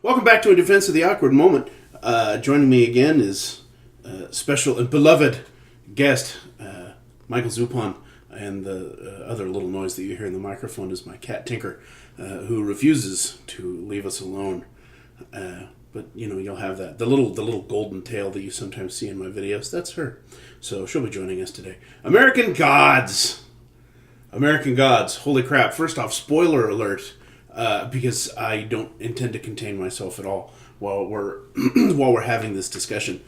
Welcome back to A Defense of the Awkward Moment. Joining me again is special and beloved guest, Michael Zupon, and the other little noise that you hear in the microphone is my cat Tinker, who refuses to leave us alone. But you know, you'll have that the little golden tail that you sometimes see in my videos. That's her. So she'll be joining us today. American Gods. Holy crap! First off, spoiler alert. Because I don't intend to contain myself at all while we're while we're having this discussion.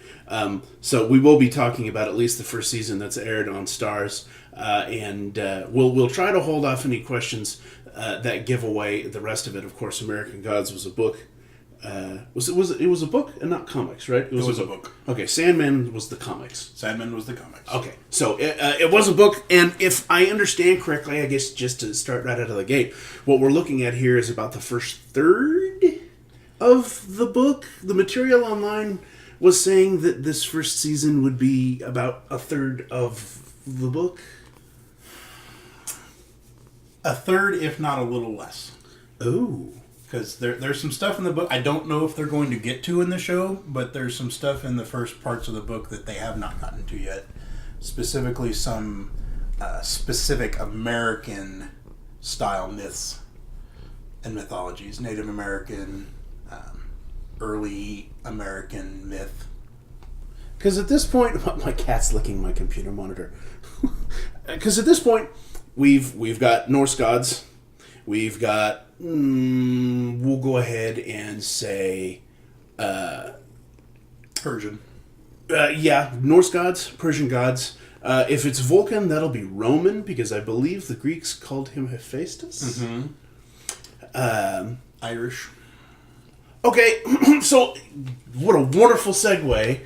So we will be talking about at least the first season that's aired on Stars, and we'll try to hold off any questions that give away the rest of it. Of course, American Gods was a book. It was a book and not comics, right? It was a book. Okay, Sandman was the comics. Okay, so it was a book, and if I understand correctly, I guess just to start right out of the gate, what we're looking at here is about the first third of the book. The material online was saying that this first season would be about a third of the book. a third, if not a little less. Oh. Because there's some stuff in the book I don't know if they're going to get to in the show, but there's some stuff in the first parts of the book that they have not gotten to yet. Specifically, some specific American-style myths and mythologies. Native American, early American myth. Because at this point, my cat's licking my computer monitor. Because at this point, we've got Norse gods. We've got, we'll go ahead and say... Persian. Norse gods, Persian gods. If it's Vulcan, that'll be Roman, because I believe the Greeks called him Hephaestus. Mm-hmm. Irish. Okay, so what a wonderful segue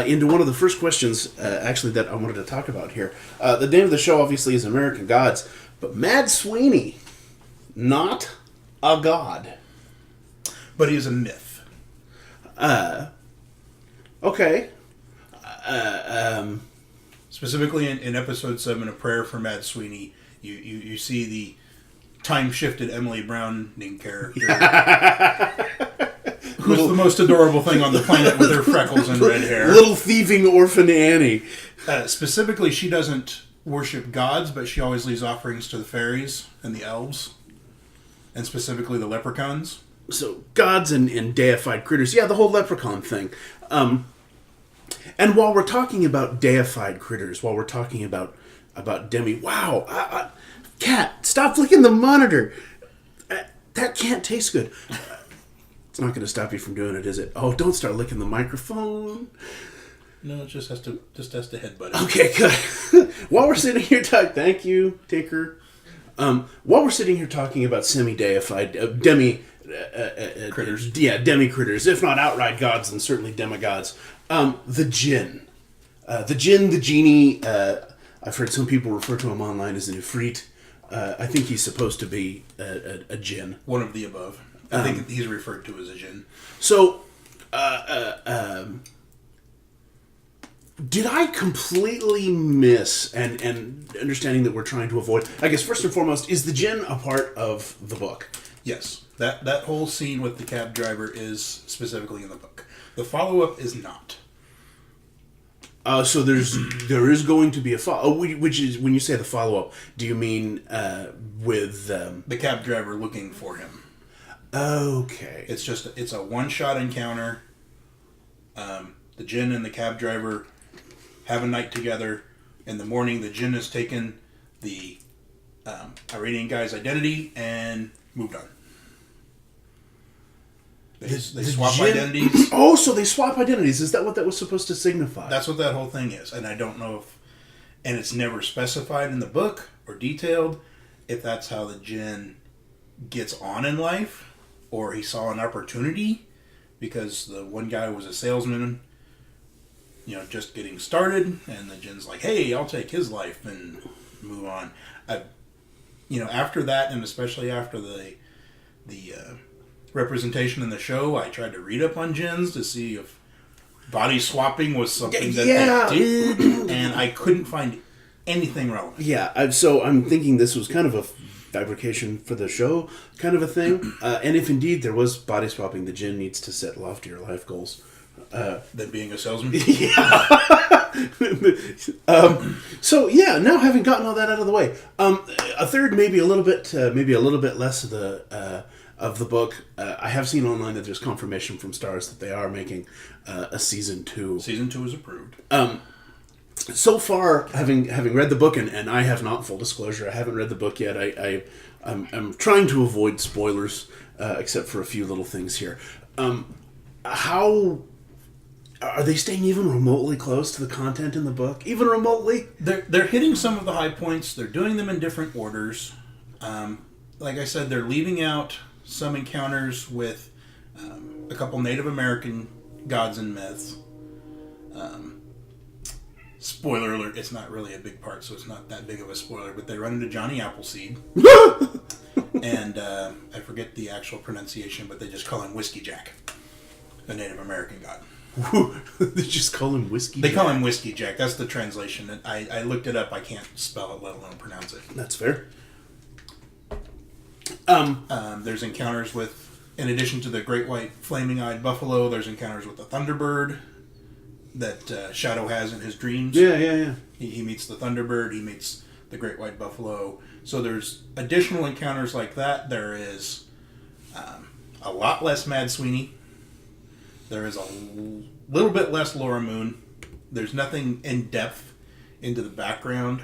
into one of the first questions, actually, that I wanted to talk about here. The name of the show, obviously, is American Gods, but Mad Sweeney... not a god. But he is a myth. Okay. Specifically in episode 7, A Prayer for Mad Sweeney, you see the time-shifted Emily Browning character. Who's the most adorable thing on the planet with her freckles and red hair. Little thieving orphan Annie. Specifically, she doesn't worship gods, but she always leaves offerings to the fairies and the elves. And specifically the leprechauns. So, gods and deified critters. Yeah, the whole leprechaun thing. And while we're talking about deified critters, while we're talking about demi... Wow! Cat, stop licking the monitor! That can't taste good. It's not going to stop you from doing it, is it? Oh, don't start licking the microphone. No, it just has to headbutt it. Okay, good. While we're sitting here talking... Thank you, Tinker. While we're sitting here talking about semi-deified, critters. Demi-critters, if not outright gods, then certainly demigods. The Jinn. The genie, I've heard some people refer to him online as an Ifrit. I think he's supposed to be a Jinn. One of the above. I think he's referred to as a Jinn. So, did I completely miss, and understanding that we're trying to avoid, I guess first and foremost, is the Jinn a part of the book? Yes. That whole scene with the cab driver is specifically in the book. The follow-up is not. So there is going to be a follow-up, which is, when you say the follow-up, do you mean with... the cab driver looking for him. Okay. It's a one-shot encounter. The Jinn and the cab driver have a night together. In the morning, the Jinn has taken the Iranian guy's identity and moved on. They swap identities. Oh, so they swap identities. Is that what that was supposed to signify? That's what that whole thing is. And I don't know if... And it's never specified in the book or detailed if that's how the Jinn gets on in life, or he saw an opportunity because the one guy was a salesman, just getting started, and the Jinn's like, hey, I'll take his life and move on. After that, and especially after the representation in the show, I tried to read up on Jinns to see if body swapping was something that they did, and I couldn't find anything relevant. Yeah, so I'm thinking this was kind of fabrication for the show kind of a thing. And if indeed there was body swapping, the Jinn needs to set loftier life goals. Than being a salesman. So yeah, now having gotten all that out of the way, a third, maybe a little bit less of the book. I have seen online that there's confirmation from Starz that they are making a season 2. Season 2 is approved. So far, having read the book, and I have not, full disclosure, I haven't read the book yet. I'm trying to avoid spoilers, except for a few little things here. How are they staying even remotely close to the content in the book? Even remotely? They're hitting some of the high points. They're doing them in different orders. Like I said, they're leaving out some encounters with a couple Native American gods and myths. Spoiler alert, it's not really a big part, so it's not that big of a spoiler, but they run into Johnny Appleseed. And I forget the actual pronunciation, but they just call him Whiskey Jack, a Native American god. They just call him Whiskey They Jack? call him Whiskey Jack. That's the translation. I looked it up. I can't spell it, let alone pronounce it. That's fair. There's encounters with, in addition to the great white flaming-eyed buffalo, there's encounters with the Thunderbird that Shadow has in his dreams. Yeah. He meets the Thunderbird. He meets the great white buffalo. So there's additional encounters like that. There is a lot less Mad Sweeney. There is a little bit less Laura Moon. There's nothing in depth into the background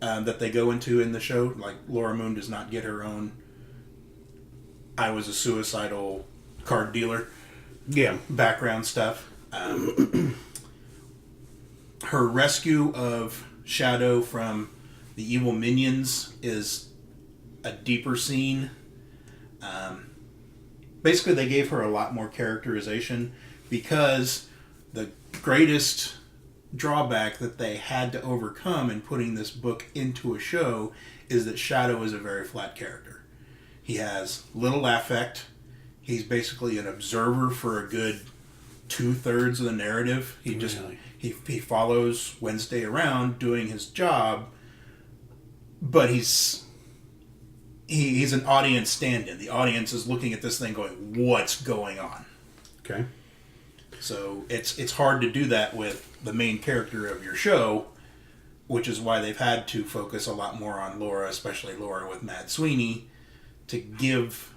that they go into in the show. Like, Laura Moon does not get her own I was a suicidal card dealer background stuff. Her rescue of Shadow from the evil minions is a deeper scene. Basically, they gave her a lot more characterization because the greatest drawback that they had to overcome in putting this book into a show is that Shadow is a very flat character. He has little affect. He's basically an observer for a good 2/3 of the narrative. He follows Wednesday around doing his job, but he's an audience stand-in. The audience is looking at this thing going, what's going on? Okay. So it's hard to do that with the main character of your show, which is why they've had to focus a lot more on Laura, especially Laura with Mad Sweeney, to give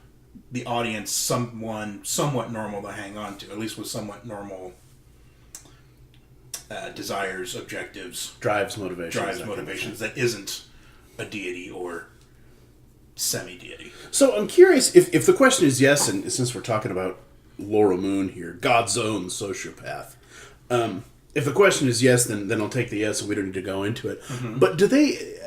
the audience someone somewhat normal to hang on to, at least with somewhat normal desires, objectives, Drives, motivations. that isn't a deity or semi-deity. So I'm curious if the question is yes, and since we're talking about Laura Moon here, God's own sociopath. If the question is yes, then I'll take the yes, and we don't need to go into it. Mm-hmm. But do they?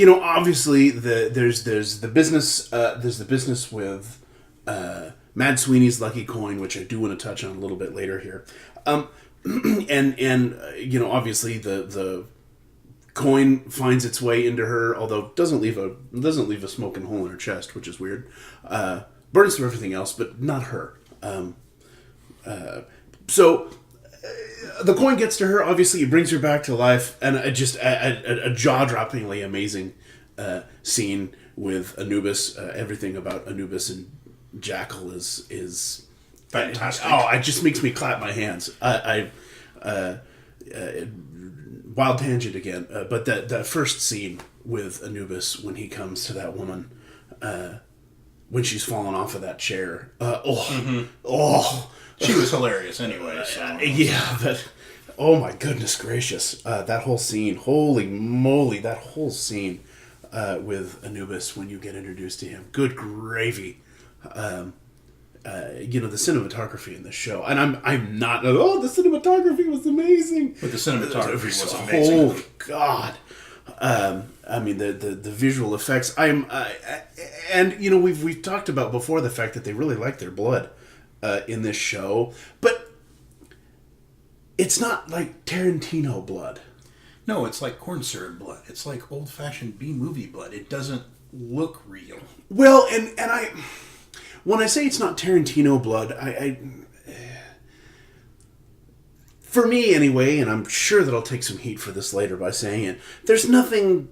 Obviously there's the business. There's the business with Mad Sweeney's lucky coin, which I do want to touch on a little bit later here. And obviously the coin finds its way into her, although doesn't leave a smoking hole in her chest, which is weird. Burns through everything else, but not her. So the coin gets to her. Obviously, it brings her back to life, and a jaw-droppingly amazing scene with Anubis. Everything about Anubis and Jackal is Fantastic. It just makes me clap my hands. Wild tangent again, but that first scene with Anubis when he comes to that woman, when she's fallen off of that chair. She was hilarious anyway. So. Oh my goodness gracious. That whole scene, holy moly, that whole scene with Anubis when you get introduced to him. Good gravy. The cinematography in this show, and I'm not. The cinematography was amazing. But the cinematography was amazing. Oh God. The visual effects. We've talked about before the fact that they really like their blood in this show, but it's not like Tarantino blood. No, it's like corn syrup blood. It's like old-fashioned B-movie blood. It doesn't look real. Well, and when I say it's not Tarantino blood, I for me anyway, and I'm sure that I'll take some heat for this later by saying it, there's nothing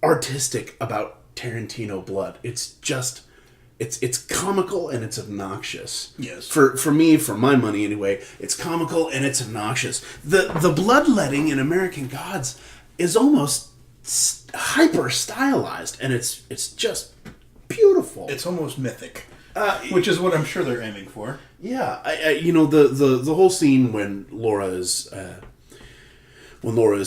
artistic about Tarantino blood. It's just it's comical and it's obnoxious. Yes. For me, for my money anyway, it's comical and it's obnoxious. The bloodletting in American Gods is almost hyper stylized, and it's just beautiful. It's almost mythic, which is what I'm sure they're aiming for. Yeah, the whole scene when Laura is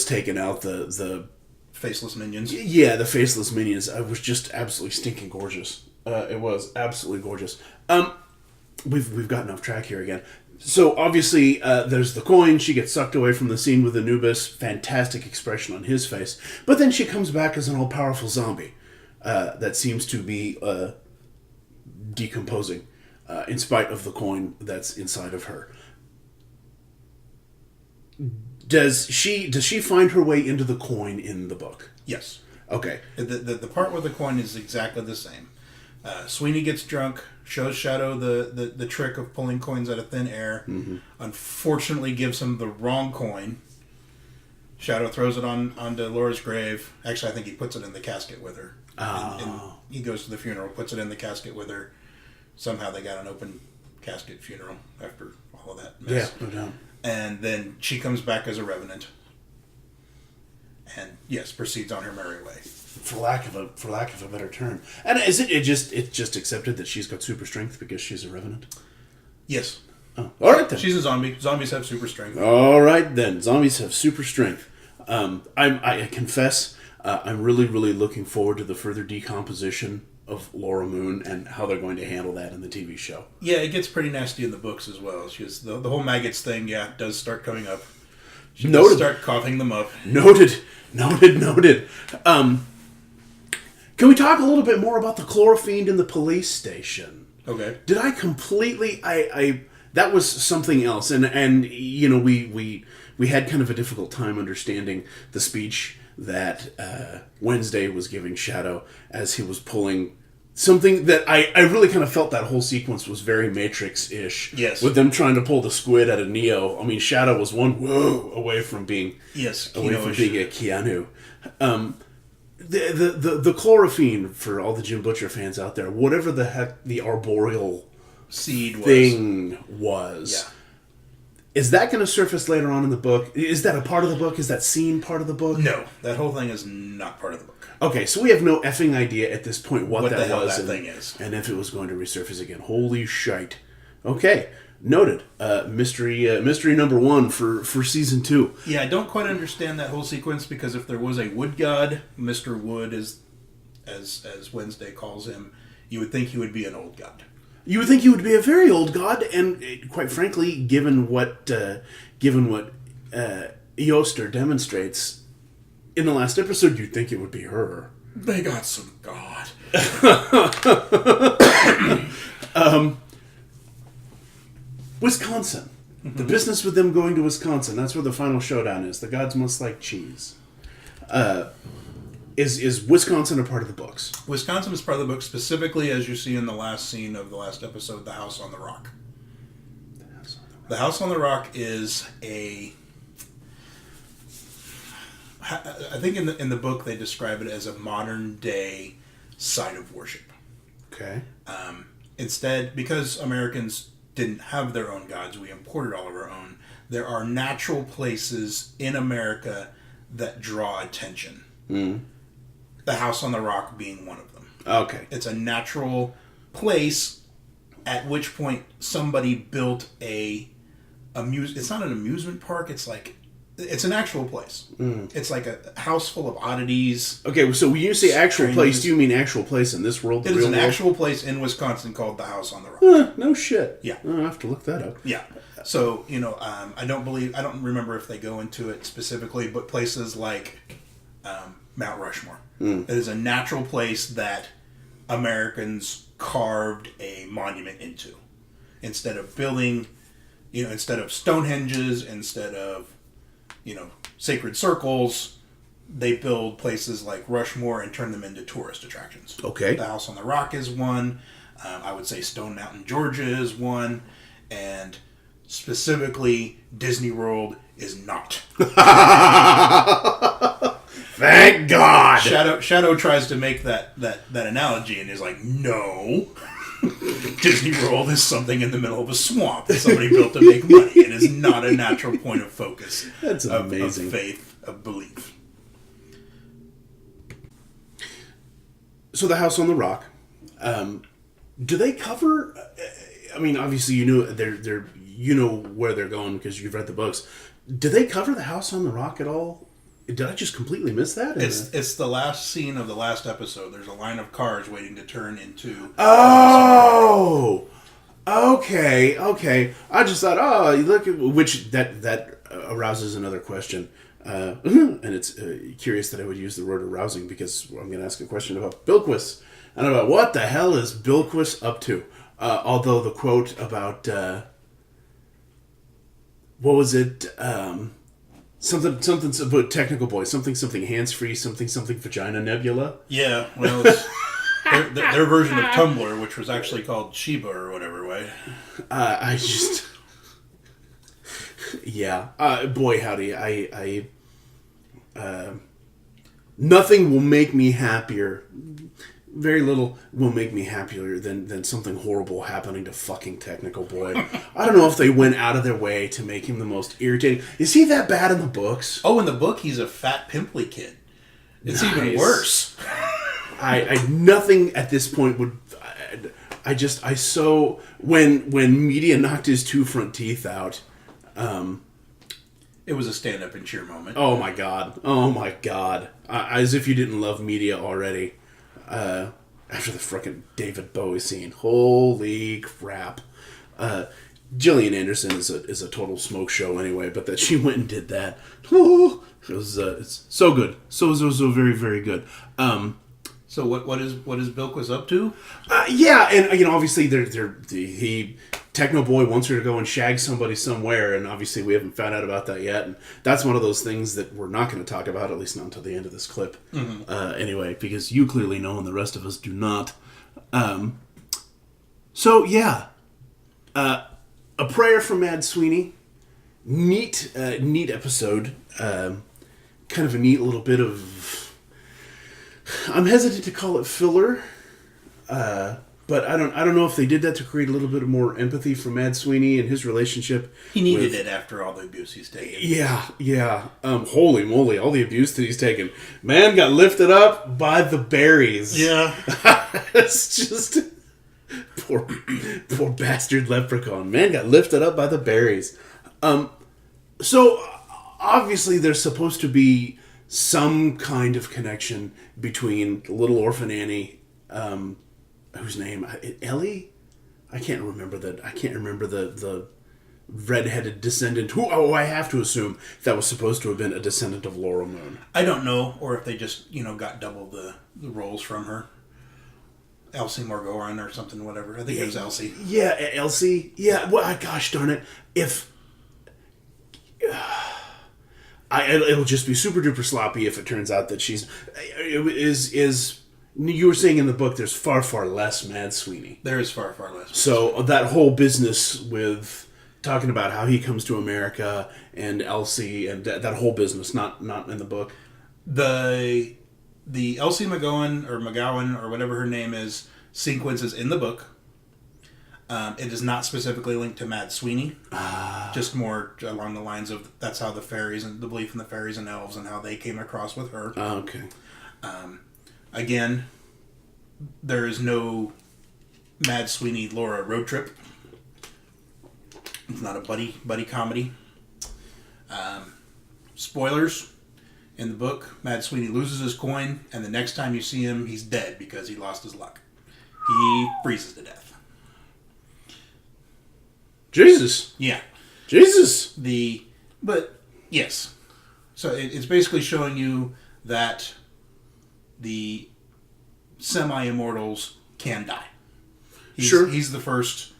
taken out, the faceless minions. Yeah, the faceless minions. It was just absolutely stinking gorgeous. It was absolutely gorgeous. We've gotten off track here again. So obviously, there's the coin. She gets sucked away from the scene with Anubis. Fantastic expression on his face. But then she comes back as an all-powerful zombie that seems to be decomposing in spite of the coin that's inside of her. Does she find her way into the coin in the book? Yes. Okay. The part with the coin is exactly the same. Sweeney gets drunk, shows Shadow the trick of pulling coins out of thin air. Mm-hmm. Unfortunately, gives him the wrong coin. Shadow throws it onto Laura's grave. Actually, I think he puts it in the casket with her. Oh. And he goes to the funeral, puts it in the casket with her. Somehow they got an open casket funeral after all of that mess. Yeah, no doubt. And then she comes back as a revenant. And yes, proceeds on her merry way. For lack of a better term. And is it just accepted that she's got super strength because she's a revenant? Yes. Oh, all right then. She's a zombie. Zombies have super strength. All right then. Zombies have super strength. I confess, I'm really looking forward to the further decomposition of Laura Moon and how they're going to handle that in the TV show. Yeah, it gets pretty nasty in the books as well. Because the whole maggots thing, does start coming up. She does start coughing them up. Noted. Can we talk a little bit more about the chlorofiend in the police station? Okay. Did I completely... that was something else. And you know, we had kind of a difficult time understanding the speech that Wednesday was giving Shadow as he was pulling something that I really kind of felt that whole sequence was very Matrix-ish. Yes. With them trying to pull the squid out of Neo. I mean, Shadow was one away from being... Yes, away from being a Keanu. The chlorofiend, for all the Jim Butcher fans out there, whatever the heck the arboreal seed thing was. Yeah. Is that going to surface later on in the book? Is that a part of the book? Is that scene part of the book? No, that whole thing is not part of the book. Okay, so we have no effing idea at this point what that the hell was that thing is. And if it was going to resurface again. Holy shite. Okay, noted. Mystery number one for season 2. Yeah, I don't quite understand that whole sequence because if there was a wood god, Mr. Wood, as Wednesday calls him, you would think he would be an old god. You would think he would be a very old god, and quite frankly, given what Eoster demonstrates in the last episode, you'd think it would be her. They got some god. Wisconsin. Mm-hmm. The business with them going to Wisconsin. That's where the final showdown is. The gods must like cheese. Is Wisconsin a part of the books? Wisconsin is part of the book, specifically as you see in the last scene of the last episode, The House on the Rock. The House on the Rock is I think in the book they describe it as a modern day site of worship. Okay. Instead, because Americans didn't have their own gods, we imported all of our own. There are natural places in America that draw attention. Mm. The House on the Rock being one of them. Okay. It's a natural place at which point somebody built it's not an amusement park, it's an actual place. Mm. It's like a house full of oddities. Okay, so when you say actual place, do you mean actual place in this world? It is an actual place in Wisconsin called the House on the Rock. No shit. Yeah. I'll have to look that up. Yeah. So, I don't remember if they go into it specifically, but places like Mount Rushmore. Mm. It is a natural place that Americans carved a monument into. Instead of building, instead of Stonehenges, instead of, sacred circles, they build places like Rushmore and turn them into tourist attractions. Okay. The House on the Rock is one. I would say Stone Mountain, Georgia is one. And specifically, Disney World is not. Thank God. Shadow tries to make that analogy and is like, no. Disney World is something in the middle of a swamp that somebody built to make money. It is not a natural point of focus. That's amazing. Of faith, of belief. So the House on the Rock, do they cover? I mean, obviously you know they're you know where they're going because you've read the books. Do they cover the House on the Rock at all? Did I just completely miss that? It's the last scene of the last episode. There's a line of cars waiting to turn into... Oh! Okay. I just thought, look at... Which, that arouses another question. And it's curious that I would use the word arousing because I'm going to ask a question about Bilquis. And about what the hell is Bilquis up to? Although the quote about... what was it? Something about Technical Boy. Something hands-free. Something vagina nebula. Yeah, well, it's their version of Tumblr, which was actually called Sheba or whatever, right? I just... Yeah. Boy, howdy. I nothing will make me happier. Very little will make me happier than something horrible happening to fucking Technical Boy. I don't know if they went out of their way to make him the most irritating. Is he that bad in the books? Oh, in the book, he's a fat, pimply kid. It's even worse. I nothing at this point would... When Media knocked his 2 front teeth out... It was a stand-up and cheer moment. Oh my god. As if you didn't love Media already. After the frickin' David Bowie scene. Holy crap. Gillian Anderson is a total smoke show anyway, but that she went and did that. It was it's so good. So very, very good. So what is Bilquis up to? Yeah, and obviously Techno Boy wants her to go and shag somebody somewhere, and obviously we haven't found out about that yet. And that's one of those things that we're not going to talk about, at least not until the end of this clip. Mm-hmm. Anyway, because you clearly know and the rest of us do not. So yeah, a prayer from Mad Sweeney. Neat episode. Kind of a neat little bit of... I'm hesitant to call it filler. But I don't know if they did that to create a little bit more empathy for Mad Sweeney and his relationship. He needed it after all the abuse he's taken. Yeah. Holy moly, all the abuse that he's taken. Man got lifted up by the berries. Yeah. It's just... Poor bastard leprechaun. Man got lifted up by the berries. So, obviously there's supposed to be some kind of connection between Little Orphan Annie... whose name? Ellie? I can't remember the red-headed descendant. I have to assume that was supposed to have been a descendant of Laurel Moon. I don't know, or if they just, got double the roles from her. Elsie Morgoran or something, whatever. I think it was Elsie. Yeah, Elsie. Yeah, well, gosh darn it. If... it'll just be super duper sloppy if it turns out that she's... You were saying in the book there's far, far less Mad Sweeney. There is far, far less. So that whole business with talking about how he comes to America and Elsie and that whole business, not in the book. The Elsie McGowan or whatever her name is sequence is in the book. It is not specifically linked to Mad Sweeney. Just more along the lines of that's how the fairies and the belief in the fairies and elves and how they came across with her. Okay. Again, there is no Mad Sweeney Laura road trip. It's not a buddy comedy. Spoilers. In the book, Mad Sweeney loses his coin, and the next time you see him, he's dead because he lost his luck. He freezes to death. Jesus. Yeah. Jesus. But, yes. So it's basically showing you that the semi-immortals can die. He's the first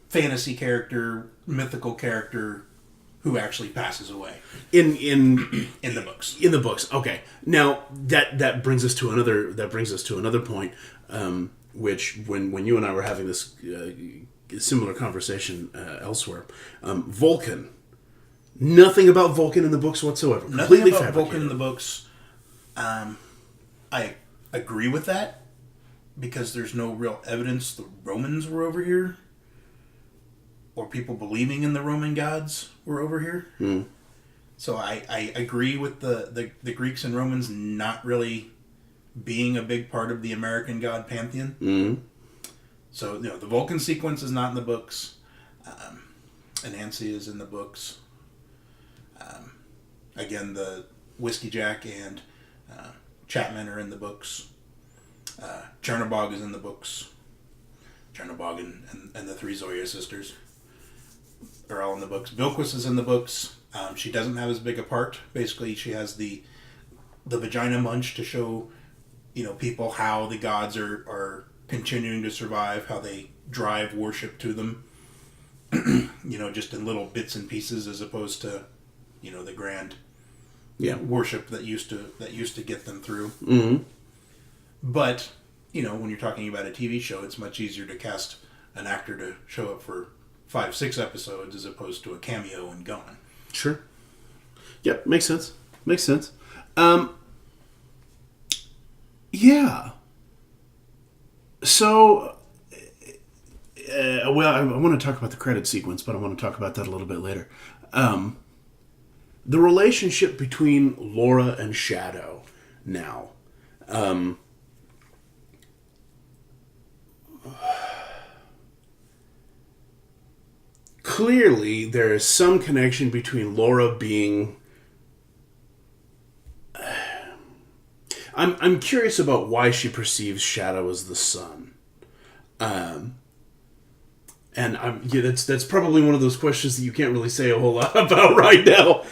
fantasy character, mythical character who actually passes away in the books. In the books, okay. Now that brings us to another point, which when you and I were having this similar conversation elsewhere, Vulcan. Nothing about Vulcan in the books whatsoever. Nothing Completely about fabricated. Vulcan in the books. I agree with that because there's no real evidence the Romans were over here or people believing in the Roman gods were over here. Mm. So I agree with the Greeks and Romans not really being a big part of the American god pantheon. Mm. So, the Vulcan sequence is not in the books. Anansi is in the books. Again, the Whiskey Jack and Chapman are in the books. Chernobog is in the books. Chernobog and the three Zoya sisters are all in the books. Bilquis is in the books. She doesn't have as big a part. Basically, she has the vagina munch to show, people how the gods are continuing to survive, how they drive worship to them. Just in little bits and pieces, as opposed to, the grand worship that used to get them through. Mm-hmm. But when you're talking about a TV show, it's much easier to cast an actor to show up for 5-6 episodes as opposed to a cameo and gone. Sure. Yep, makes sense. Yeah. So, I want to talk about the credit sequence, but I want to talk about that a little bit later. The relationship between Laura and Shadow now. Clearly, there is some connection between Laura being... I'm curious about why she perceives Shadow as the son. And that's probably one of those questions that you can't really say a whole lot about right now,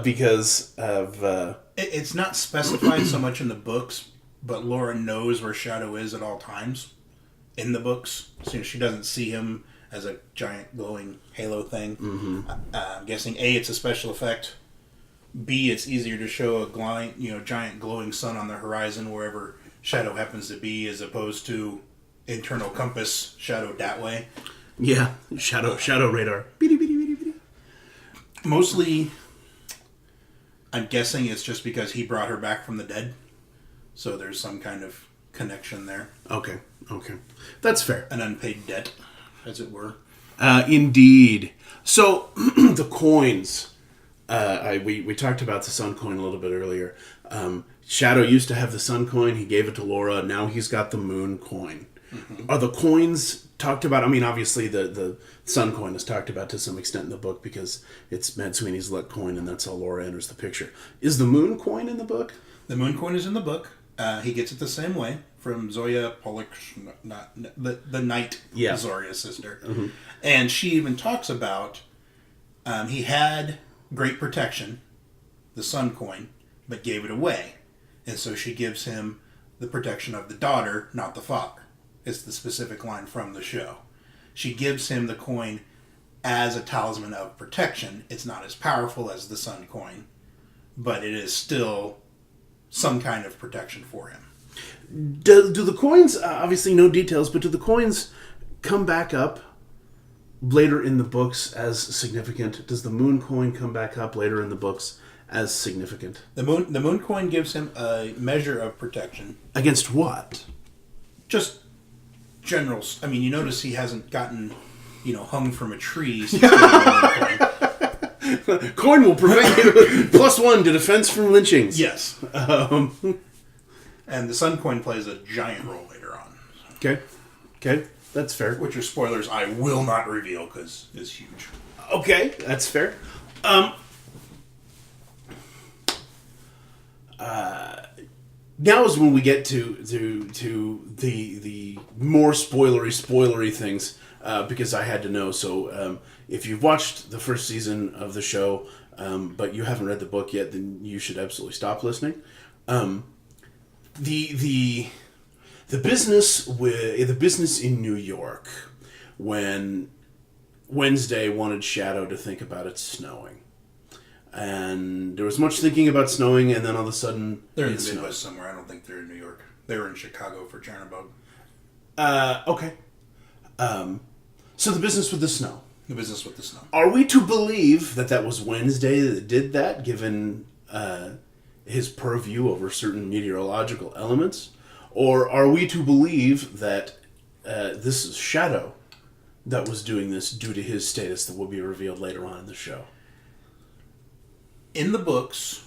because of... It's not specified so much in the books, but Laura knows where Shadow is at all times in the books. So she doesn't see him as a giant glowing halo thing. Mm-hmm. I'm guessing A, it's a special effect. B, it's easier to show a giant glowing sun on the horizon wherever Shadow happens to be, as opposed to internal compass Shadow that way. Yeah, shadow radar. Mostly, I'm guessing it's just because he brought her back from the dead. So there's some kind of connection there. Okay. That's fair. An unpaid debt, as it were. Indeed. So, the coins. We talked about the sun coin a little bit earlier. Shadow used to have the sun coin. He gave it to Laura. Now he's got the moon coin. Mm-hmm. Are the coins talked about? I mean, obviously the sun coin is talked about to some extent in the book because it's Mad Sweeney's luck coin, and that's how Laura enters the picture. Is the moon coin in the book? The moon coin is in the book. He gets it the same way from Zoya Pollock, not the Knight Zoria sister. Mm-hmm. And she even talks about he had great protection, the sun coin, but gave it away. And so she gives him the protection of the daughter, not the father. It's the specific line from the show. She gives him the coin as a talisman of protection. It's not as powerful as the sun coin, but it is still some kind of protection for him. Do the coins, obviously no details, but do the coins come back up later in the books as significant? Does the moon coin come back up later in the books as significant? The moon coin gives him a measure of protection. Against what? Just general. I mean, you notice he hasn't gotten, hung from a tree. Coin will prevent you +1 to defense from lynchings. Yes. And the sun coin plays a giant role later on. Okay, that's fair. Which are spoilers I will not reveal because it's huge. Okay, that's fair. Now is when we get to the more spoilery things, because I had to know. So if you've watched the first season of the show, but you haven't read the book yet, then you should absolutely stop listening. The business in New York, when Wednesday wanted Shadow to think about it snowing. And there was much thinking about snowing, and then all of a sudden... They're in the Midwest somewhere. I don't think they're in New York. They were in Chicago for Chernobog. Okay. So the business with the snow. the business with the snow. Are we to believe that that was Wednesday that did that, given his purview over certain meteorological elements? Or are we to believe that this is Shadow that was doing this due to his status that will be revealed later on in the show? In the books,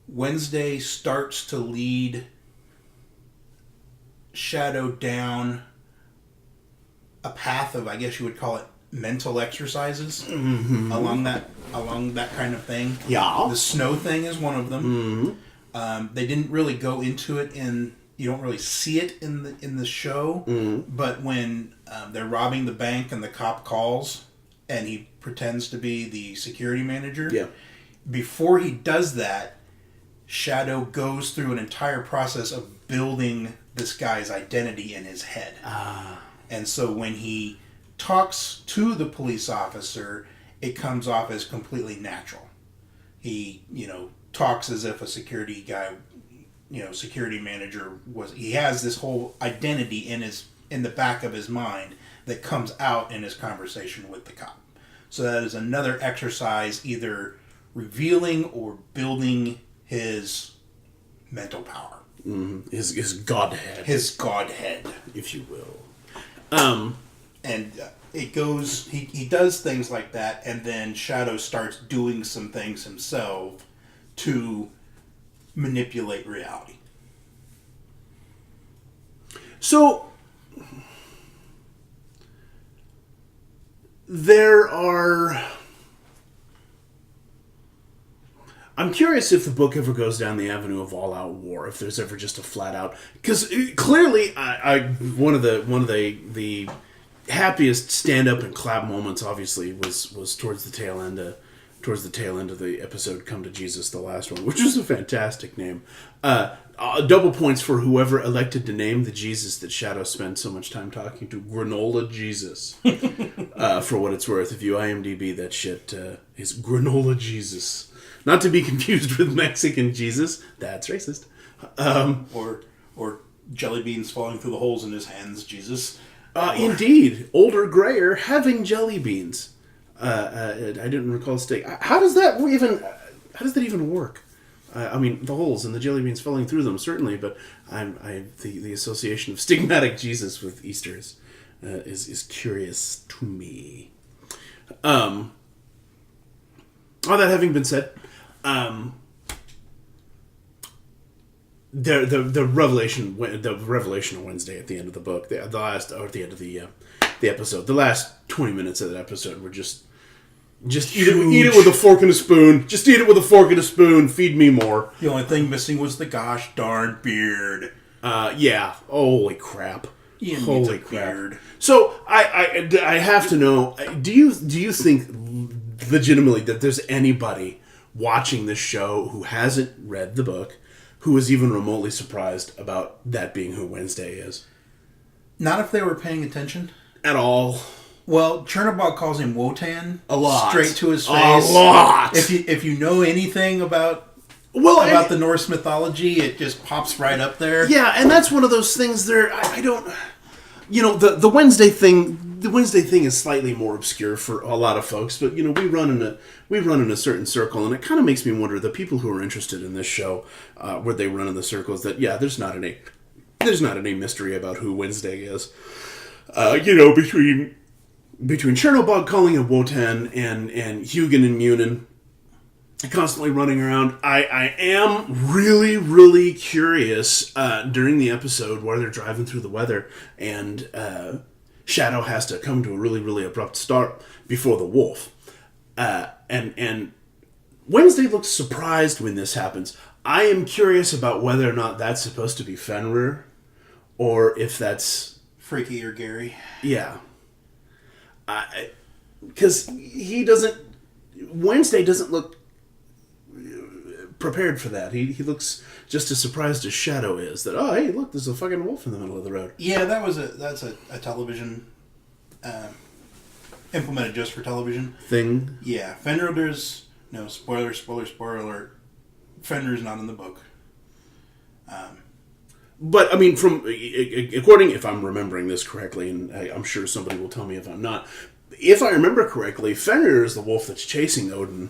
Wednesday starts to lead Shadow down a path of, I guess you would call it, mental exercises along that kind of thing. Yeah. The snow thing is one of them. They didn't really go into it you don't really see it in the show, but when they're robbing the bank and the cop calls and he pretends to be the security manager, before he does that, Shadow goes through an entire process of building this guy's identity in his head. And so when he talks to the police officer, it comes off as completely natural. He, talks as if a security guy, security manager he has this whole identity in the back of his mind that comes out in his conversation with the cop. So that is another exercise, either revealing or building his mental power. His godhead. His godhead, if you will. And it goes, he does things like that, and then Shadow starts doing some things himself to manipulate reality. So, there are... I'm curious if the book ever goes down the avenue of all-out war, if there's ever just a flat-out... Because clearly, one of the happiest stand-up and clap moments, obviously, was towards the tail end of the episode "Come to Jesus," the last one, which is a fantastic name. Double points for whoever elected to name the Jesus that Shadow spent so much time talking to, Granola Jesus. For what it's worth, if you IMDb that shit, is Granola Jesus. Not to be confused with Mexican Jesus. That's racist. Or jelly beans falling through the holes in his hands, Jesus. Indeed. Older, grayer, having jelly beans. I didn't recall steak. How does that even work? I mean, the holes and the jelly beans falling through them, certainly, but the association of stigmatic Jesus with Easter is curious to me. All that having been said, the revelation of Wednesday at the end of the book, the last, or at the end of the episode, the last 20 minutes of that episode were just eat it with a fork and a spoon. Just eat it with a fork and a spoon. Feed me more. The only thing missing was the gosh darn beard. Yeah. Holy crap. Holy crap. Beard. So I have to know. Do you think legitimately that there's anybody watching this show who hasn't read the book, who is even remotely surprised about that being who Wednesday is? Not if they were paying attention. At all. Well, Chernobog calls him Wotan. A lot. Straight to his face. A lot. If you know anything about the Norse mythology, it just pops right up there. Yeah, and that's one of those things there. I don't... the Wednesday thing... The Wednesday thing is slightly more obscure for a lot of folks, but we run in a certain circle, and it kind of makes me wonder, the people who are interested in this show, where they run in the circles, that there's not any mystery about who Wednesday is. Between Chernobog calling him Wotan and Hugin and Munin constantly running around, I am really, really curious during the episode where they're driving through the weather and Shadow has to come to a really, really abrupt start before the wolf. And Wednesday looks surprised when this happens. I am curious about whether or not that's supposed to be Fenrir, or if that's... Freaky or Gary. Yeah. Because Wednesday doesn't look prepared for that. He looks just as surprised as Shadow is. That, oh, hey, look, there's a fucking wolf in the middle of the road. Yeah, that's a television implemented just for television thing. Yeah, Fenrir, there's no spoiler alert. Fenrir's not in the book. But, I mean, according, if I'm remembering this correctly, and I'm sure somebody will tell me if I'm not, if I remember correctly, Fenrir is the wolf that's chasing Odin.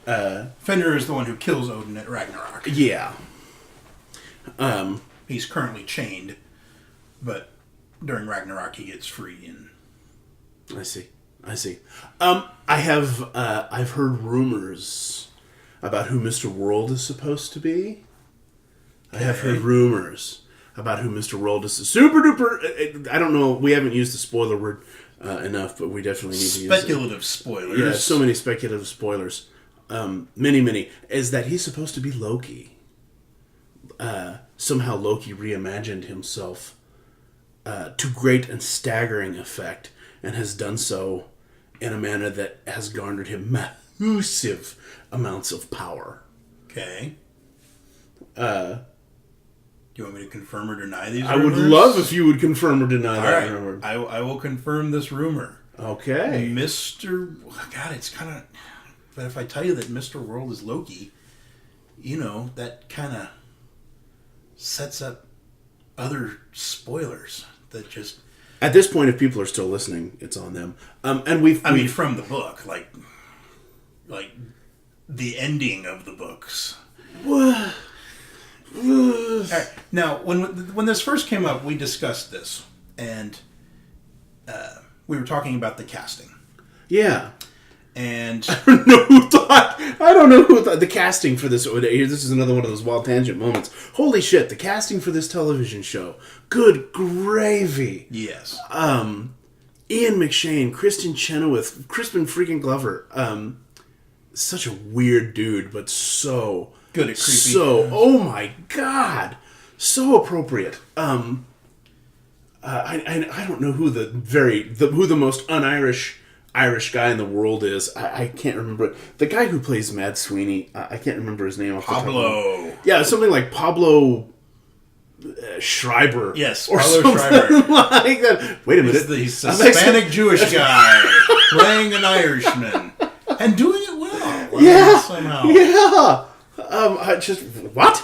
Fenrir is the one who kills Odin at Ragnarok. Yeah. He's currently chained, but during Ragnarok he gets free. And I see. I've heard rumors about who Mr. World is supposed to be. Okay. I have heard rumors about who Mr. World is. Super duper. I don't know. We haven't used the spoiler word enough, but we definitely need to use speculative spoilers. Yeah, so many speculative spoilers. Many. Is that he's supposed to be Loki. Somehow Loki reimagined himself to great and staggering effect, and has done so in a manner that has garnered him massive amounts of power. Okay. Do you want me to confirm or deny these rumors? I would love if you would confirm or deny that rumor. I will confirm this rumor. Okay. God, it's kind of... But if I tell you that Mr. World is Loki, that kind of sets up other spoilers that just... At this point, if people are still listening, it's on them. And we've from the book, like the ending of the books. What? Right. Now, when this first came up, we discussed this, and we were talking about the casting. Yeah. And I don't know who thought the casting for this. This is another one of those wild tangent moments. Holy shit! The casting for this television show. Good gravy. Yes. Ian McShane, Kristen Chenoweth, Crispin freaking Glover. Such a weird dude, but so good at creepy. Oh my god, so appropriate. I don't know who who the most un-Irish Irish guy in the world is. I can't remember. The guy who plays Mad Sweeney, I can't remember his name. Pablo. Yeah, something like Pablo Schreiber. Yes, or Pablo something Schreiber. Like that. Wait a minute. He's a Hispanic Jewish guy playing an Irishman and doing it well. Yeah. Somehow. Yeah. I just... What?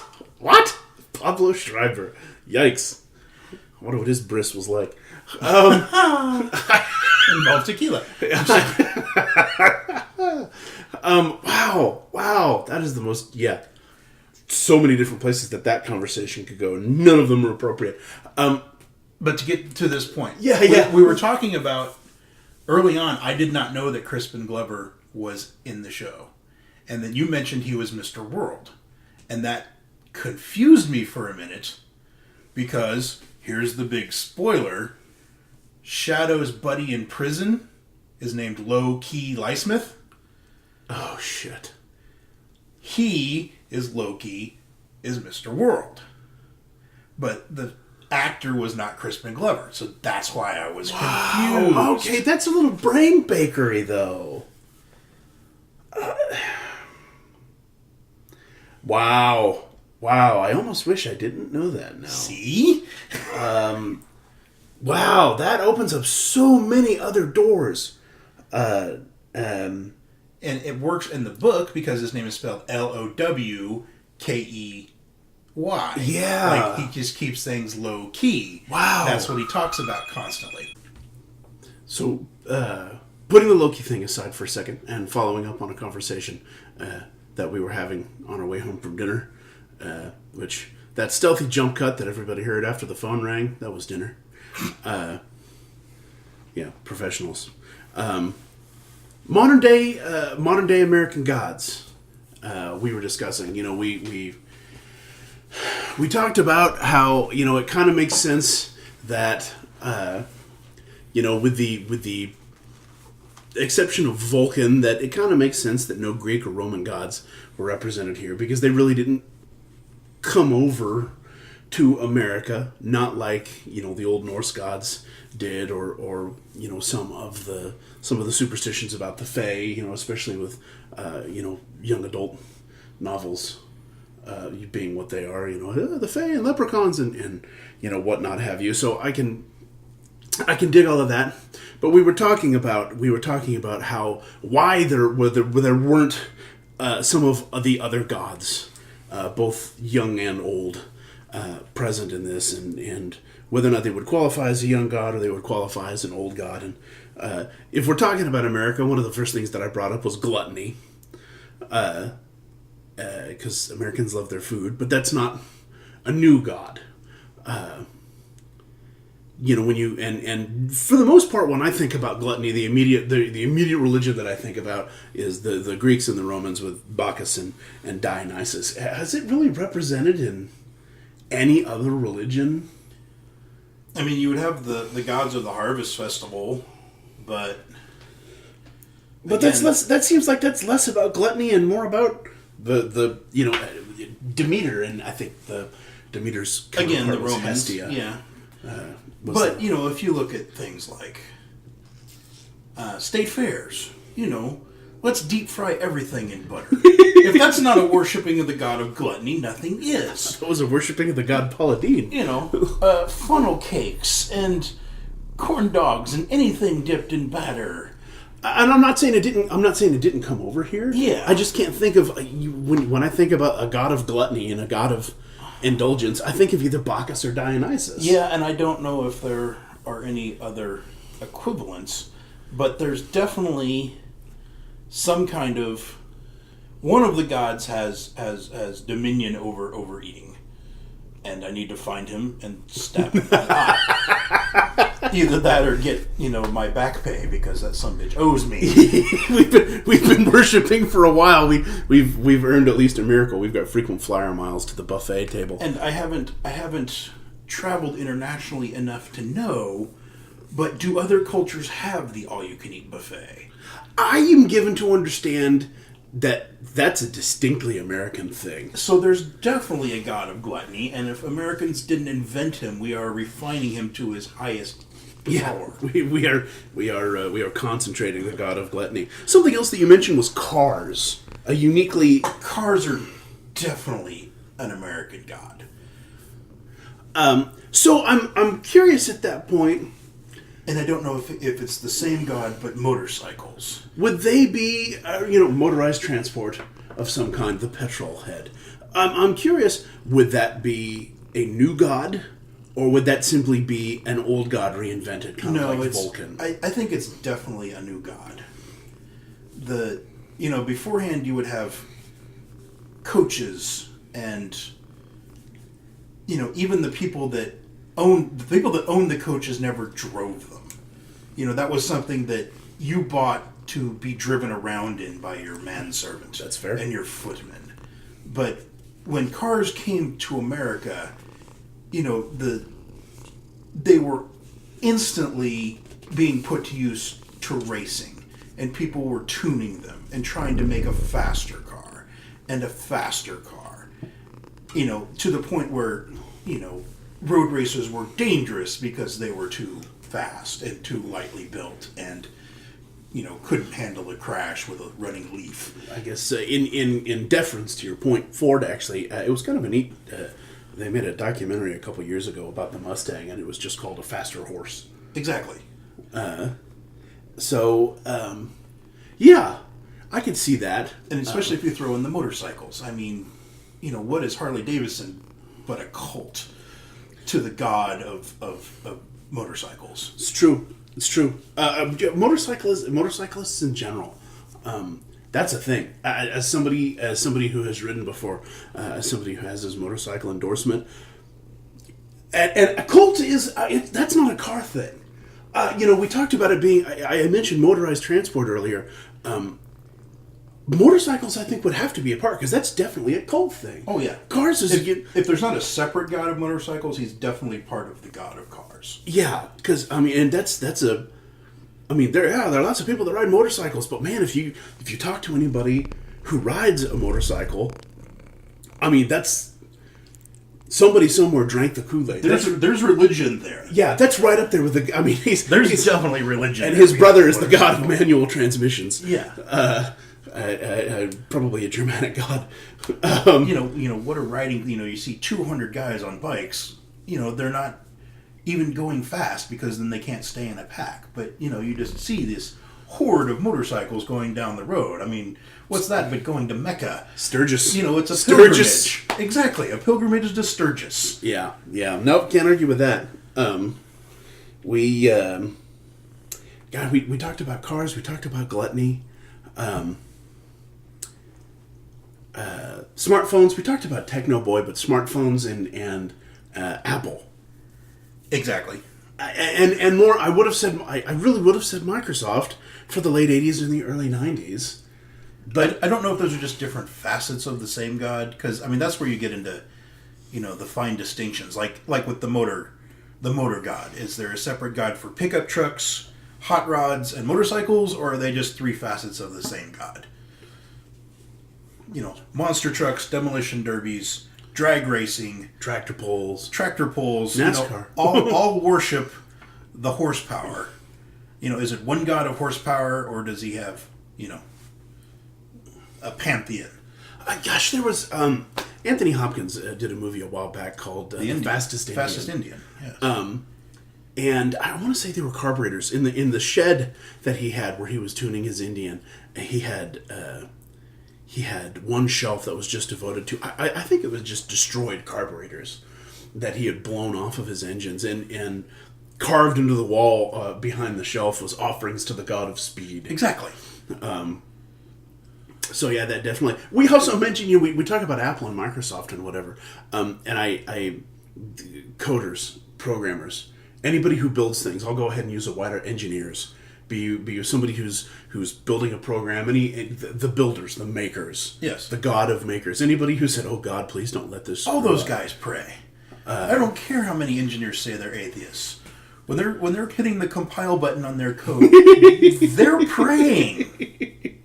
Pablo Schreiber. Yikes. I wonder what his bris was like. Involved tequila. Wow. That is the most... Yeah. So many different places that conversation could go. None of them are appropriate. But to get to this point. Yeah. We were talking about... Early on, I did not know that Crispin Glover was in the show. And then you mentioned he was Mr. World. And that confused me for a minute. Because, here's the big spoiler... Shadow's buddy in prison is named Loki Lysmith. Oh, shit. He is Loki, is Mr. World. But the actor was not Crispin Glover, so that's why I was confused. Okay, that's a little brain bakery, though. Wow, I almost wish I didn't know that now. See? Wow, that opens up so many other doors. And it works in the book because his name is spelled Lowkey. Yeah. Like, he just keeps things low key. Wow. That's what he talks about constantly. So, putting the Loki thing aside for a second and following up on a conversation that we were having on our way home from dinner, which, that stealthy jump cut that everybody heard after the phone rang, that was dinner. Yeah, professionals. Modern day American gods. We were discussing. We talked about how it kind of makes sense that with the exception of Vulcan, that it kind of makes sense that no Greek or Roman gods were represented here because they really didn't come over to America, not like the old Norse gods did, or some of the superstitions about the Fae, especially with young adult novels being what they are, the Fae and leprechauns and whatnot have you. So I can dig all of that, but we were talking about why there weren't some of the other gods, both young and old. present in this, and whether or not they would qualify as a young god or they would qualify as an old god. And if we're talking about America, one of the first things that I brought up was gluttony, because Americans love their food, but that's not a new god. When you and for the most part, when I think about gluttony, the immediate religion that I think about is the Greeks and the Romans with Bacchus and Dionysus. Has it really represented in any other religion? I mean, you would have the gods of the harvest festival, but that's less. That seems like that's less about gluttony and more about the Demeter, and I think Demeter's again the was Romans, Hestia. yeah. But if you look at things like state fairs, let's deep fry everything in butter. If that's not a worshipping of the god of gluttony, nothing is. That was a worshipping of the god Paladine. Funnel cakes and corn dogs and anything dipped in batter. And I'm not saying it didn't. I'm not saying it didn't come over here. Yeah. I just can't think of when I think about a god of gluttony and a god of indulgence, I think of either Bacchus or Dionysus. Yeah, and I don't know if there are any other equivalents, but there's definitely some kind of one of the gods has dominion over eating, and I need to find him and stab him in the eye. Either that or get my back pay because that sumbitch owes me. we've been worshiping for a while. We've earned at least a miracle. We've got frequent flyer miles to the buffet table. And I haven't traveled internationally enough to know, but do other cultures have the all-you-can-eat buffet? I am given to understand that that's a distinctly American thing. So there's definitely a god of gluttony, and if Americans didn't invent him, we are refining him to his highest power. We are concentrating the god of gluttony. Something else that you mentioned was cars. Cars are definitely an American god. So I'm curious at that point. And I don't know if it's the same god, but motorcycles. Would they be, motorized transport of some kind, the petrol head? I'm curious, would that be a new god, or would that simply be an old god reinvented, kind of like Vulcan? I think it's definitely a new god. Beforehand you would have coaches and, even the people that owned the coaches never drove them. That was something that you bought to be driven around in by your manservant. That's fair. And your footman. But when cars came to America, they were instantly being put to use to racing, and people were tuning them and trying to make a faster car and a faster car. To the point where, road racers were dangerous because they were too fast and too lightly built and, couldn't handle a crash with a running leaf. I guess in deference to your point, Ford actually, it was kind of a neat, they made a documentary a couple years ago about the Mustang, and it was just called A Faster Horse. Exactly. Yeah, I could see that. And especially if you throw in the motorcycles. I mean, what is Harley Davidson but a cult to the god of motorcycles? It's true. Motorcyclists in general. That's a thing. As somebody who has ridden before, as somebody who has his motorcycle endorsement, and a cult is that's not a car thing. We talked about it being. I mentioned motorized transport earlier. Motorcycles, I think, would have to be a part because that's definitely a cult thing. Oh yeah, cars is if there's not a separate god of motorcycles, he's definitely part of the god of cars. Yeah, because and that's a. There are lots of people that ride motorcycles, but man, if you talk to anybody who rides a motorcycle, that's somebody somewhere drank the Kool-Aid. There's religion there. Yeah, that's right up there with the. There's definitely religion, and his brother is the god of manual transmissions. Yeah. Probably a Germanic god. What are riding? You see 200 guys on bikes. They're not even going fast because then they can't stay in a pack. But you just see this horde of motorcycles going down the road. I mean, what's that but going to Mecca? Sturgis. You know, it's a Sturgis. pilgrimage. Exactly, a pilgrimage to Sturgis. Yeah. Nope, can't argue with that. We talked about cars. We talked about gluttony. Smartphones. We talked about Techno Boy, but smartphones and Apple. Exactly. And more. I really would have said Microsoft for the late '80s and the early '90s. But I don't know if those are just different facets of the same God, because I mean that's where you get into, the fine distinctions. Like with the motor God. Is there a separate God for pickup trucks, hot rods, and motorcycles, or are they just three facets of the same God? Monster trucks, demolition derbies, drag racing, Tractor pulls, NASCAR. All worship the horsepower. Is it one God of horsepower, or does he have, a pantheon? Gosh, there was Anthony Hopkins did a movie a while back called The Fastest Indian. Fastest Indian. Yes. And I want to say they were carburetors in the shed that he had where he was tuning his Indian. He had one shelf that was just devoted to. I think it was just destroyed carburetors that he had blown off of his engines, and carved into the wall behind the shelf was offerings to the god of speed. Exactly. So yeah, that definitely. We also mentioned we talk about Apple and Microsoft and whatever, and I coders, programmers, anybody who builds things. I'll go ahead and use a wider engineers. Be you somebody who's building a program. The builders, the makers. Yes. The God of makers. Anybody who said, "Oh God, please don't let this." All those guys pray. I don't care how many engineers say they're atheists. When they're hitting the compile button on their code, they're praying.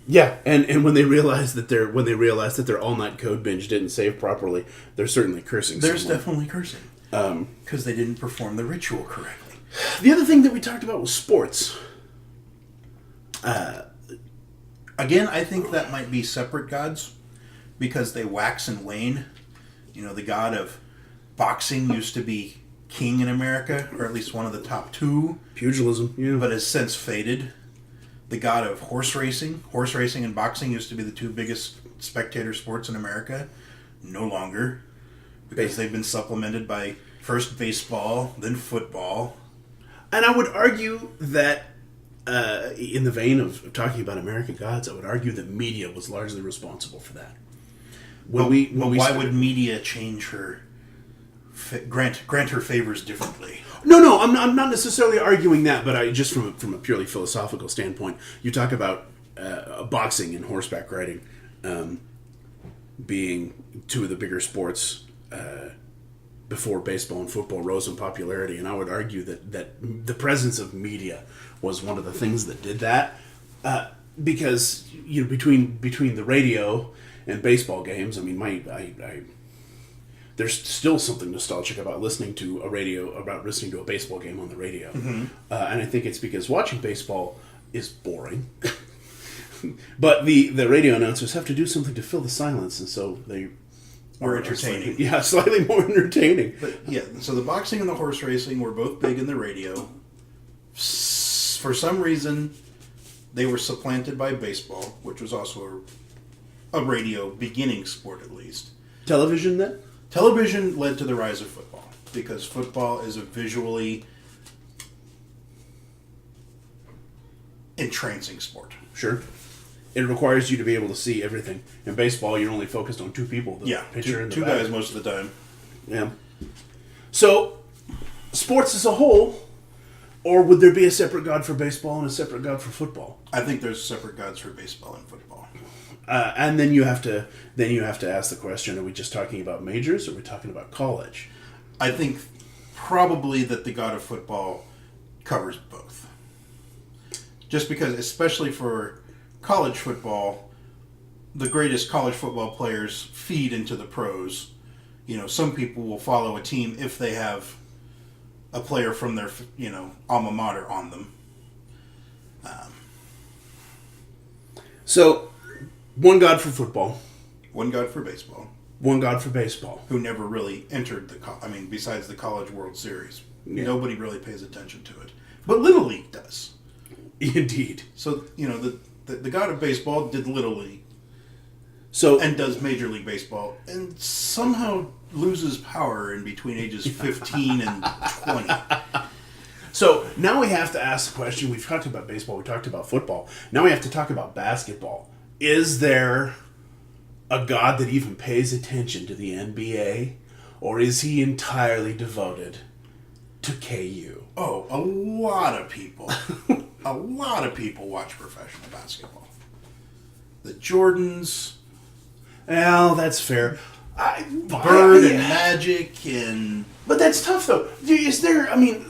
Yeah, and when they realize that their all night code binge didn't save properly, they're certainly cursing. There's definitely cursing because they didn't perform the ritual correctly. The other thing that we talked about was sports. Again, I think that might be separate gods because they wax and wane. The god of boxing used to be king in America, or at least one of the top two. Pugilism, yeah. But has since faded. The god of horse racing and boxing used to be the two biggest spectator sports in America. No longer. Because they've been supplemented by first baseball, then football. And I would argue that, in the vein of talking about American gods, I would argue that media was largely responsible for that. Why would media change her, grant her favors differently? No, I'm not necessarily arguing that, but I just from a purely philosophical standpoint, you talk about boxing and horseback riding being two of the bigger sports before baseball and football rose in popularity, and I would argue that the presence of media was one of the things that did that, because between the radio and baseball games, I mean, there's still something nostalgic about listening to a baseball game on the radio. Mm-hmm. And I think it's because watching baseball is boring. But the radio announcers have to do something to fill the silence, and so they are entertaining. Slightly more entertaining. But yeah, so the boxing and the horse racing were both big in the radio. For some reason, they were supplanted by baseball, which was also a radio beginning sport at least. Television then? Television led to the rise of football, because football is a visually entrancing sport. Sure. It requires you to be able to see everything. In baseball, you're only focused on two people. The pitcher and the batter. Two guys most of the time. Yeah. So, sports as a whole, or would there be a separate god for baseball and a separate god for football? I think there's separate gods for baseball and football. And then you have to ask the question: are we just talking about majors, or are we talking about college? I think probably that the god of football covers both. Just because, especially for college football, the greatest college football players feed into the pros. Some people will follow a team if they have a player from their, alma mater on them. So, one god for football. One god for baseball. One god for baseball. Who never really entered besides the College World Series. Yeah. Nobody really pays attention to it. But Little League does. Indeed. So, the god of baseball did Little League So and does Major League Baseball and somehow loses power in between ages 15 and 20. So now we have to ask the question. We've talked about baseball. We talked about football. Now we have to talk about basketball. Is there a god that even pays attention to the NBA? Or is he entirely devoted to KU? Oh, a lot of people watch professional basketball. The Jordans, Well, that's fair. Bird and Magic, and But that's tough, though. Is there? I mean,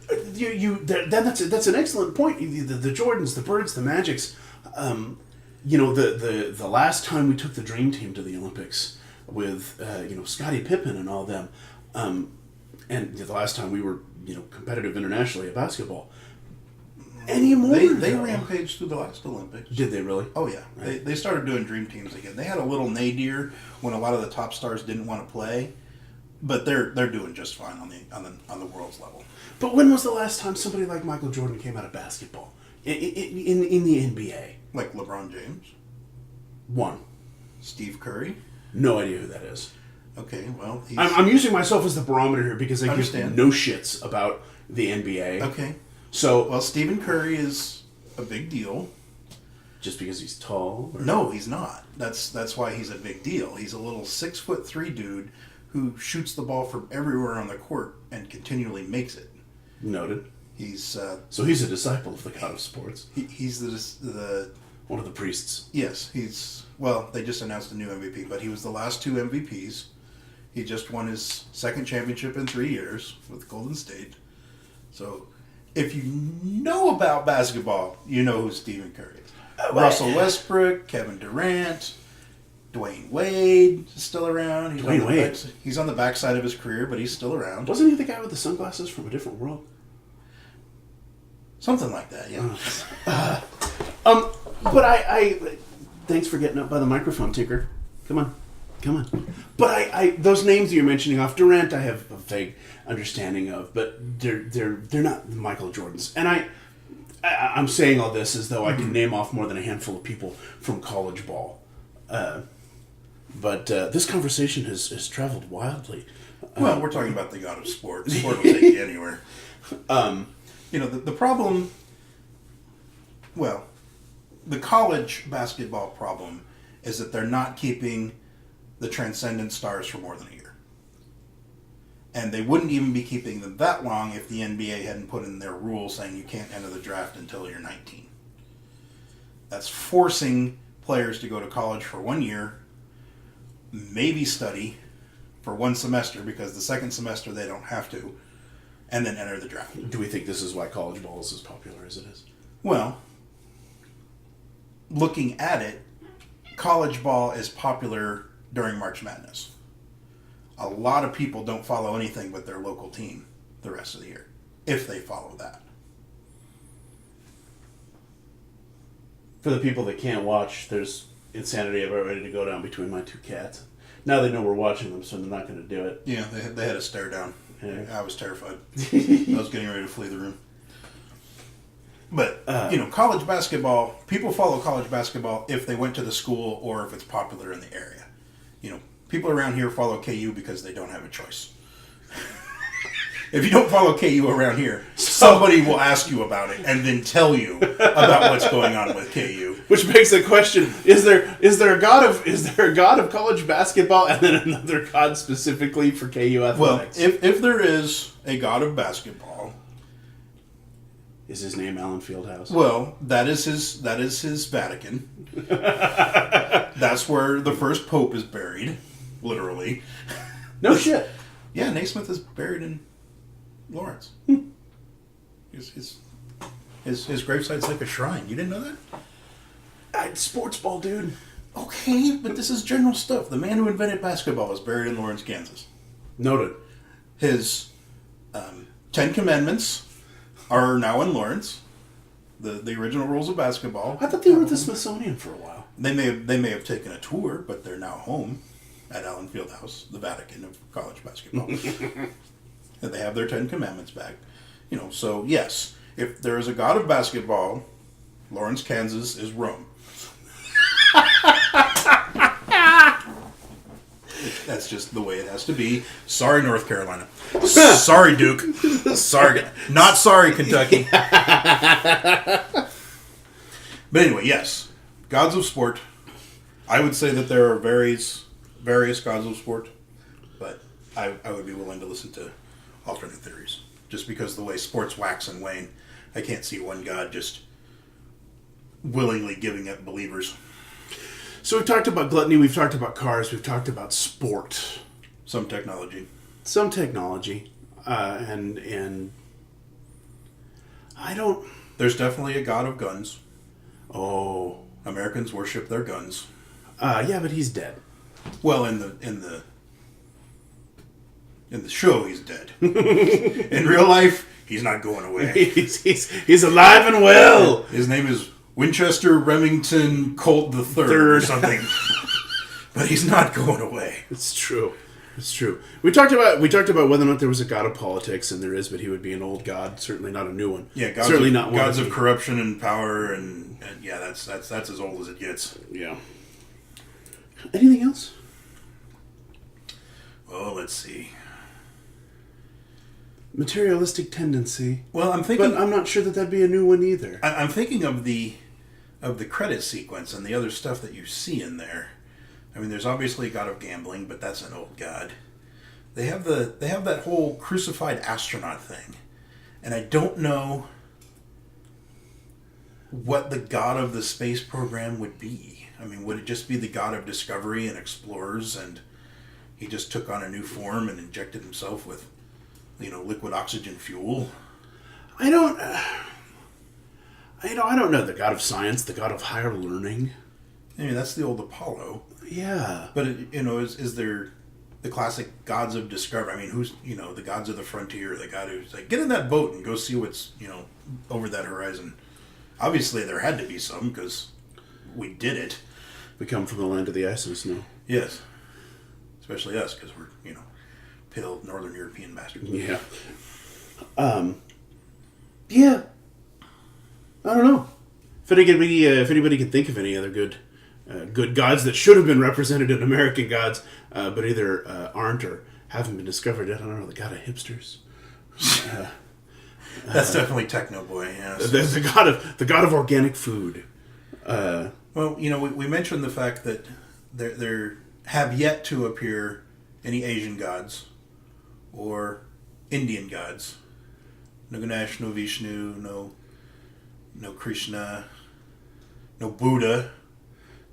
that's an excellent point. The Jordans, the Birds, the Magics. The last time we took the Dream Team to the Olympics with Scottie Pippen and all them, and the last time we were competitive internationally at basketball. Anymore, they rampaged through the last Olympics. Did they really? Oh yeah, right. They started doing dream teams again. They had a little nadir when a lot of the top stars didn't want to play, but they're doing just fine on the world's level. But when was the last time somebody like Michael Jordan came out of basketball in the NBA? Like LeBron James, One. Steve Curry. No idea who that is. Okay, well, I'm using myself as the barometer here because I give Understand. no shits about the NBA. Okay. So, Well, Stephen Curry is a big deal. just because he's tall? Or? No, he's not. That's why he's a big deal. He's a little 6'3" dude who shoots the ball from everywhere on the court and continually makes it. Noted. He's So he's a disciple of the god of sports. he's the One of the priests. yes, they just announced a new MVP, but he was the last two MVPs. He just won his second championship in 3 years with Golden State. So, if you know about basketball, you know who Stephen Curry is. Russell Westbrook, Kevin Durant, Dwayne Wade is still around. He's on the backside of his career, but he's still around. Wasn't he the guy with the sunglasses from a different world? Something like that, yeah. But I thanks for getting up by the microphone, Tinker. Come on. But I those names you're mentioning off Durant, I have a vague understanding of, but they're not Michael Jordans. And I'm saying all this as though I can name off more than a handful of people from college ball. But this conversation has traveled wildly. Well, we're talking about the god of sport. Sport will take you anywhere. The problem. Well, the college basketball problem is that they're not keeping the transcendent stars for more than a year. And they wouldn't even be keeping them that long if the NBA hadn't put in their rule saying you can't enter the draft until you're 19. That's forcing players to go to college for 1 year, maybe study for one semester because the second semester they don't have to, and then enter the draft. Do we think this is why college ball is as popular as it is? Well, looking at it, college ball is popular during March Madness. A lot of people don't follow anything but their local team the rest of the year, if they follow that. For the people that can't watch, there's insanity about ready to go down between my two cats. Now they know we're watching them, so they're not going to do it. Yeah, they had a stare down. Yeah. I was terrified. I was getting ready to flee the room. But, college basketball, people follow college basketball if they went to the school or if it's popular in the area. People around here follow KU because they don't have a choice. If you don't follow KU around here, somebody will ask you about it and then tell you about what's going on with KU. Which begs the question: Is there a god of college basketball and then another god specifically for KU athletics? Well, if there is a god of basketball, is his name Allen Fieldhouse? Well, that is his Vatican. That's where the first pope is buried, literally. No shit. Yeah, Naismith is buried in Lawrence. His gravesite's like a shrine. You didn't know that? Sports ball, dude. Okay, but this is general stuff. The man who invented basketball is buried in Lawrence, Kansas. Noted. His 10 Commandments are now in Lawrence. The original rules of basketball. I thought they were at the Smithsonian for a while. They may have taken a tour, but they're now home at Allen Fieldhouse, the Vatican of college basketball. And they have their 10 Commandments back. So yes, If there is a god of basketball, Lawrence, Kansas is Rome. That's just the way it has to be. Sorry, North Carolina. Sorry, Duke. Sorry. Not sorry, Kentucky. But anyway, yes. Gods of sport. I would say that there are various gods of sport, but I would be willing to listen to alternate theories. Just because the way sports wax and wane, I can't see one god just willingly giving up believers. So we've talked about gluttony, we've talked about cars, we've talked about sport. Some technology. And I don't... There's definitely a god of guns. Oh. Americans worship their guns. Yeah, but he's dead. Well, in the show, he's dead. In real life, he's not going away. He's alive and well. His name is Winchester Remington Colt III or something. But he's not going away. It's true. It's true. We talked about whether or not there was a god of politics, and there is, but he would be an old god, certainly not a new one. Yeah, gods of corruption and power, and yeah, that's as old as it gets. Yeah. Anything else? Well, let's see. Materialistic tendency. Well, I'm thinking, but I'm not sure that that'd be a new one either. I'm thinking of the credit sequence and the other stuff that you see in there. I mean, there's obviously a god of gambling, but that's an old god. They have that whole crucified astronaut thing, and I don't know what the god of the space program would be. I mean, would it just be the god of discovery and explorers, and he just took on a new form and injected himself with, liquid oxygen fuel? I don't know. The god of science, the god of higher learning. I mean, that's the old Apollo. Yeah. But, is there the classic gods of discovery? I mean, who's, the gods of the frontier, the god who's like, get in that boat and go see what's, over that horizon. Obviously, there had to be some, because we did it. We come from the land of the ice and snow. Yes. Especially us, because we're, pale Northern European bastards. Yeah. Yeah. I don't know. If anybody can think of any other good gods that should have been represented in American gods, but either aren't or haven't been discovered yet. I don't know. The god of hipsters. That's definitely Techno Boy. Yes. The god of organic food. Well, we mentioned the fact that there have yet to appear any Asian gods or Indian gods. No Ganesh, no Vishnu, no Krishna, no Buddha.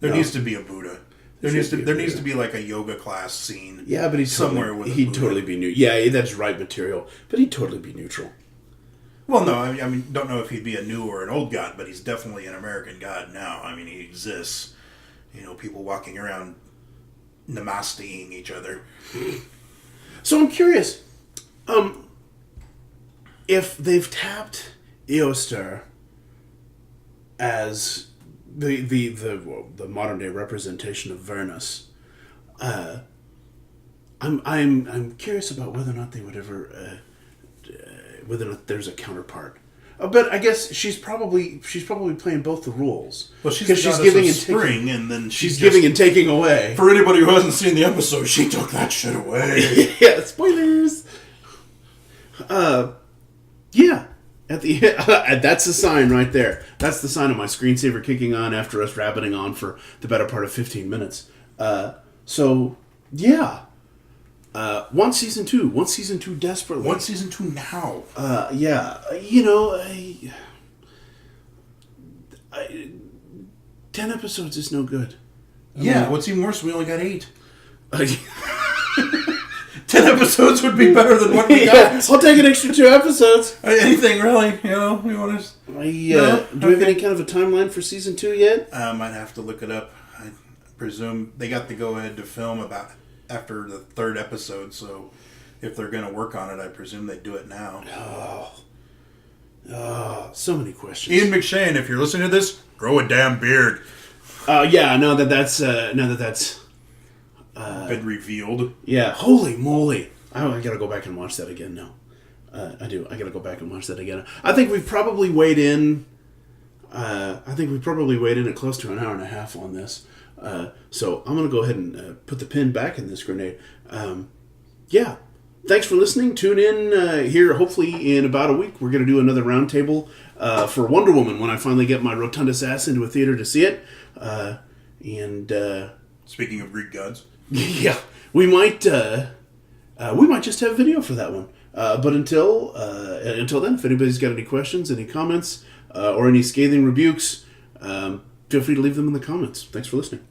There needs to be a Buddha. There needs to be like a yoga class scene. Yeah, but he'd totally be new. Yeah, that's right material. But he'd totally be neutral. Well, no, I mean, don't know if he'd be a new or an old god, but he's definitely an American god now. I mean, he exists. People walking around namasteing each other. So I'm curious, if they've tapped Eostar as the modern day representation of Vernus, I'm curious about whether or not they would ever whether or not there's a counterpart. But I guess she's probably playing both the roles. Well, she's the goddess giving of spring, and then she's giving and taking away. For anybody who hasn't seen the episode, she took that shit away. Yeah, spoilers. Yeah. At the that's the sign right there. That's the sign of my screensaver kicking on after us rabbiting on for the better part of 15 minutes. So yeah. Want season 2 desperately. Want season 2 now. Yeah. 10 episodes is no good. What's even worse, we only got 8. 10 episodes would be better than what we got. I'll take an extra 2 episodes. Anything really, we want to... Do we have any kind of a timeline for season 2 yet? I might have to look it up. I presume they got the go-ahead to film about after the 3rd episode, so if they're going to work on it, I presume they do it now. Oh, so many questions. Ian McShane, if you're listening to this, grow a damn beard. Yeah, now that that's been revealed. Yeah, holy moly. I gotta go back and watch that again now. I do. I got to go back and watch that again. I think we've probably weighed in. At close to an hour and a half on this. So I'm going to go ahead and put the pin back in this grenade. Yeah. Thanks for listening. Tune in here, hopefully in about a week. We're going to do another roundtable for Wonder Woman when I finally get my rotundus ass into a theater to see it. Speaking of Greek gods. Yeah. We might just have video for that one. But until then, if anybody's got any questions, any comments, or any scathing rebukes, feel free to leave them in the comments. Thanks for listening.